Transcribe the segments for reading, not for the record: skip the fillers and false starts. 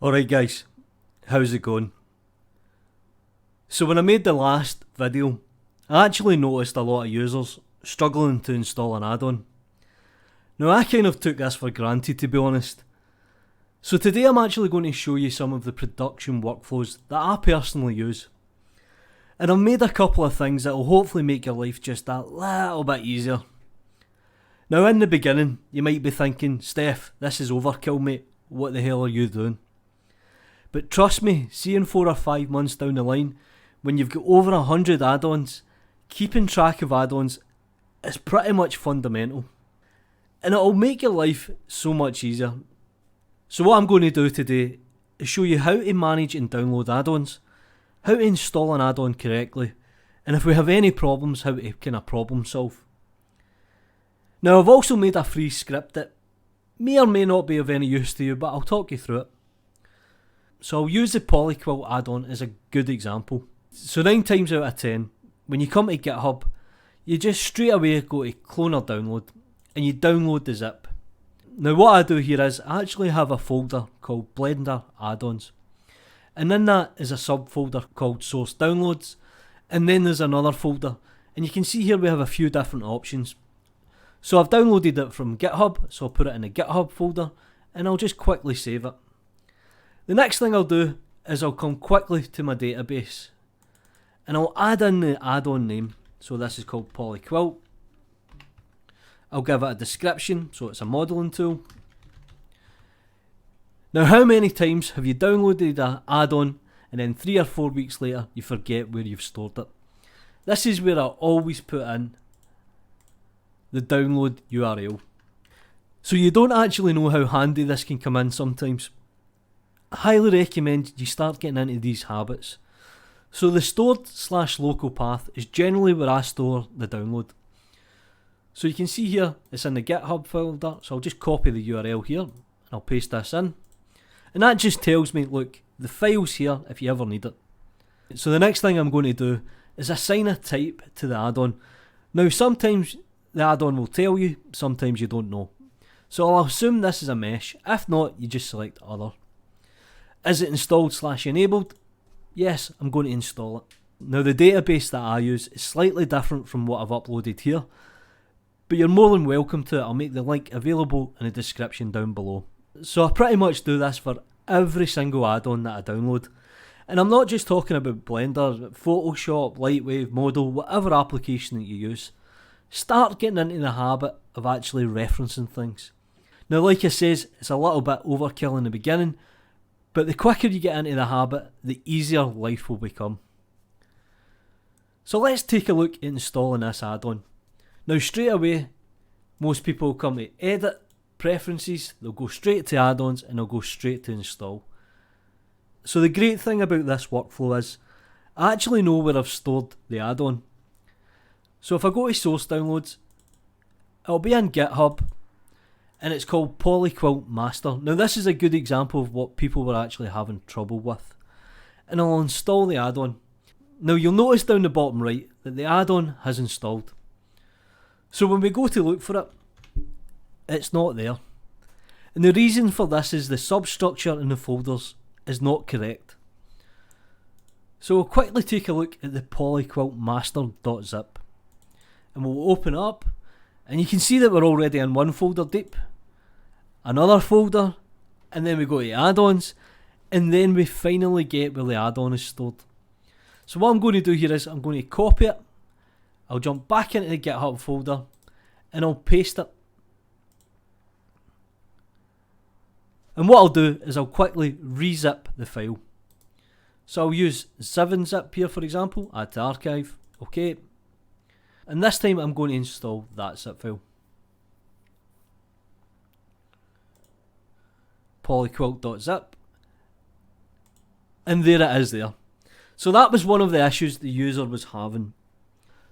Alright guys, how's it going? So when I made the last video, I actually noticed a lot of users struggling to install an add-on. Now I kind of took this for granted, to be honest. So today I'm actually going to show you some of the production workflows that I personally use. And I've made a couple of things that will hopefully make your life just a little bit easier. Now in the beginning, you might be thinking, Steph, this is overkill mate, what the hell are you doing? But trust me, see in 4 or 5 months down the line, when you've got over 100 add-ons, keeping track of add-ons is pretty much fundamental. And it'll make your life so much easier. So what I'm going to do today is show you how to manage and download add-ons, how to install an add-on correctly, and if we have any problems, how to kind of problem solve. Now I've also made a free script that may or may not be of any use to you, but I'll talk you through it. So I'll use the Polyquilt add-on as a good example. So 9 times out of 10, when you come to GitHub, you just straight away go to clone or download, and you download the zip. Now what I do here is I actually have a folder called Blender Add-ons, and in that is a subfolder called Source Downloads, and then there's another folder, and you can see here we have a few different options. So I've downloaded it from GitHub, so I'll put it in a GitHub folder, and I'll just quickly save it. The next thing I'll do is I'll come quickly to my database, and I'll add in the add-on name. So this is called Polyquilt. I'll give it a description, so it's a modelling tool. Now how many times have you downloaded an add-on and then 3 or 4 weeks later you forget where you've stored it? This is where I always put in the download URL. So you don't actually know how handy this can come in sometimes. I highly recommend you start getting into these habits. So the stored/local path is generally where I store the download. So you can see here it's in the GitHub folder, so I'll just copy the URL here and I'll paste this in. And that just tells me, look, the file's here if you ever need it. So the next thing I'm going to do is assign a type to the add-on. Now sometimes the add-on will tell you, sometimes you don't know. So I'll assume this is a mesh. If not, you just select other. Is it installed/enabled? Yes, I'm going to install it. Now the database that I use is slightly different from what I've uploaded here, but you're more than welcome to it. I'll make the link available in the description down below. So I pretty much do this for every single add-on that I download. And I'm not just talking about Blender, Photoshop, Lightwave, Model, whatever application that you use. Start getting into the habit of actually referencing things. Now like I says, it's a little bit overkill in the beginning, but the quicker you get into the habit, the easier life will become. So let's take a look at installing this add-on. Now straight away, most people come to Edit, Preferences, they'll go straight to Add-ons and they'll go straight to Install. So the great thing about this workflow is, I actually know where I've stored the add-on. So if I go to Source Downloads, it'll be in GitHub, and it's called Polyquilt Master. Now this is a good example of what people were actually having trouble with. And I'll install the add-on. Now you'll notice down the bottom right that the add-on has installed. So when we go to look for it, it's not there. And the reason for this is the substructure in the folders is not correct. So we'll quickly take a look at the Polyquilt master.zip. And we'll open it up, and you can see that we're already in one folder deep, another folder, and then we go to add-ons, and then we finally get where the add-on is stored. So what I'm going to do here is I'm going to copy it, I'll jump back into the GitHub folder, and I'll paste it. And what I'll do is I'll quickly rezip the file. So I'll use 7-zip here for example, add to archive, okay. And this time I'm going to install that zip file. Polyquilt.zip. And there it is there. So that was one of the issues the user was having.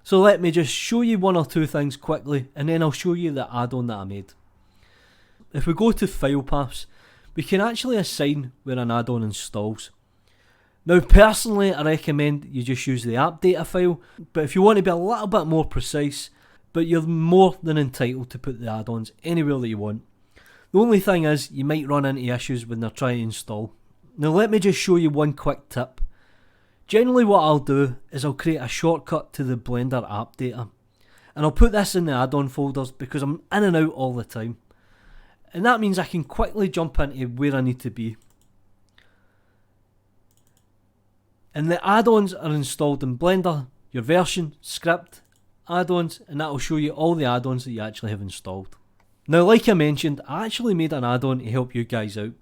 So let me just show you 1 or 2 things quickly, and then I'll show you the add-on that I made. If we go to file paths, we can actually assign where an add-on installs. Now personally I recommend you just use the app data file, but if you want to be a little bit more precise, but you're more than entitled to put the add-ons anywhere that you want. The only thing is you might run into issues when they're trying to install. Now let me just show you one quick tip. Generally what I'll do is I'll create a shortcut to the Blender app data, and I'll put this in the add-on folders because I'm in and out all the time, and that means I can quickly jump into where I need to be. And the add-ons are installed in Blender, your version, script, add-ons, and that will show you all the add-ons that you actually have installed. Now like I mentioned, I actually made an add-on to help you guys out.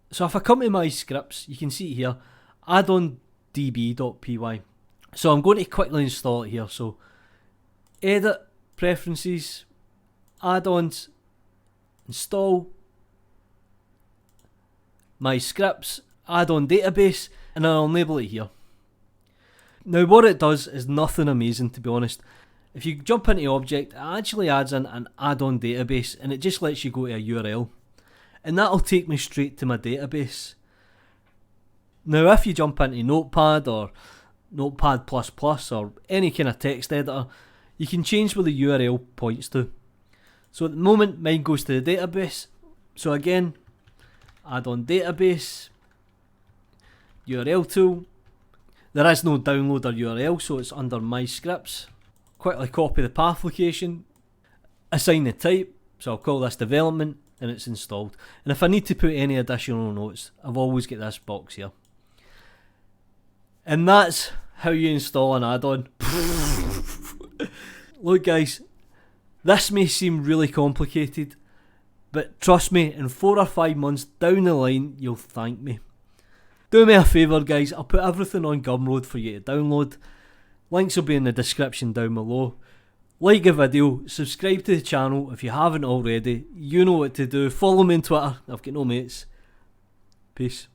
So if I come to my scripts, you can see here, addondb.py. So I'm going to quickly install it here. So edit, preferences, add-ons, install, my scripts, add-on database, and I'll enable it here. Now what it does is nothing amazing, to be honest. If you jump into object, it actually adds in an add-on database, and it just lets you go to a URL. And that'll take me straight to my database. Now if you jump into Notepad or Notepad++ or any kind of text editor, you can change where the URL points to. So at the moment mine goes to the database. So again, add-on database, URL tool. There is no downloader URL, so it's under my scripts. Quickly copy the path location, assign the type, so I'll call this development, and it's installed. And if I need to put any additional notes, I've always got this box here. And that's how you install an add-on. Look guys, this may seem really complicated, but trust me, in 4 or 5 months down the line, you'll thank me. Do me a favour guys, I'll put everything on Gumroad for you to download. Links will be in the description down below. Like the video, subscribe to the channel if you haven't already. You know what to do. Follow me on Twitter, I've got no mates. Peace.